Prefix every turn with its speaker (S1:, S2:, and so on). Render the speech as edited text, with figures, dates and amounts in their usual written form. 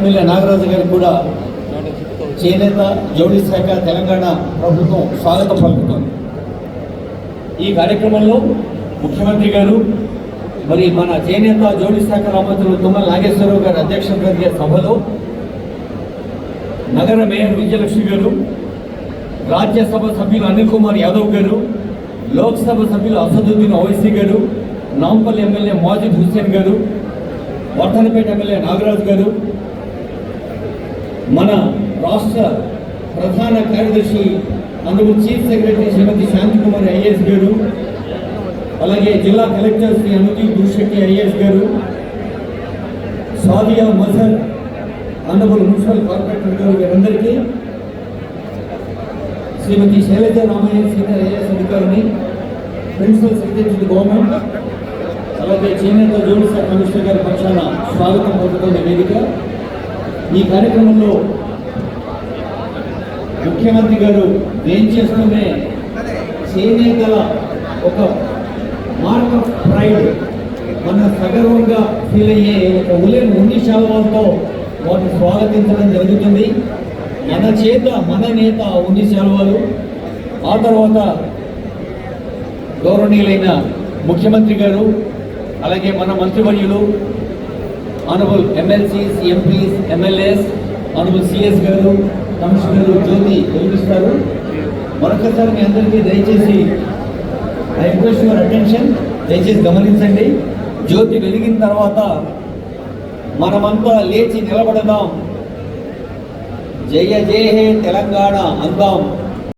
S1: MLA Nagaraju గారికి కూడా చేనేత జౌళి శాఖ తెలంగాణ ప్రభుత్వం స్వాగతం పలుకుతోంది. ఈ కార్యక్రమంలో ముఖ్యమంత్రి గారు మరి మన చేనేత జౌళి శాఖ మంత్రులు తుమ్మల నాగేశ్వరరావు గారి అధ్యక్షత జరిగే సభలో నగర మేయర్ విజయలక్ష్మి గారు, రాజ్యసభ సభ్యులు అనిల్ కుమార్ యాదవ్ గారు, లోక్సభ సభ్యులు అసదుద్దీన్ ఓవైసీ గారు, నాంపల్లి ఎమ్మెల్యే మాజిద్ హుస్సేన్ గారు, వర్ధనపేట ఎమ్మెల్యే నాగరాజు గారు, మన రాష్ట్ర ప్రధాన కార్యదర్శి అందుకు చీఫ్ సెక్రటరీ శ్రీమతి శాంతికుమారి ఐఏఎస్ గారు, అలాగే జిల్లా కలెక్టర్ శ్రీ అనుదీప్ గురుశెట్టి ఐఏఎస్ గారు, Sadia Mazhar honourable municipal corporator గారు, వీరందరికీ శ్రీమతి శైలజ రామయ్య సీనియర్ ఐఏఎస్ అధికారిని, ప్రిన్సిపల్ సెక్రటరీ గవర్నమెంట్, అలాగే చేనేత జౌళి శాఖ కమిషనర్ గారి పక్షాన స్వాగతం పలుకుతున్న వేదిక. ఈ కార్యక్రమంలో ముఖ్యమంత్రి గారు ఏం చేస్తూనే చేనేతల ఒక మార్క్ ఆఫ్ ప్రైడ్, మన సగర్వంగా ఫీల్ అయ్యే ఒక ఉన్ని శాలువాలతో వాటిని స్వాగతించడం జరుగుతుంది. మన నేత ఉన్ని శాలువాలు, ఆ తర్వాత గౌరవనీయులైన ముఖ్యమంత్రి గారు, అలాగే మన మంత్రివర్యులు honourable MLCs, MPs, MLAs, honourable CS గారు, కమిషనర్ జ్యోతి వెలిగిస్తారు. మరొకసారి మీ అందరికీ దయచేసి ఐ రిక్వెస్ట్ యువర్ అటెన్షన్, దయచేసి గమనించండి. జ్యోతి వెలిగిన తర్వాత మనమంతా లేచి నిలబడదాం, జయ జయ హే తెలంగాణ అందాం.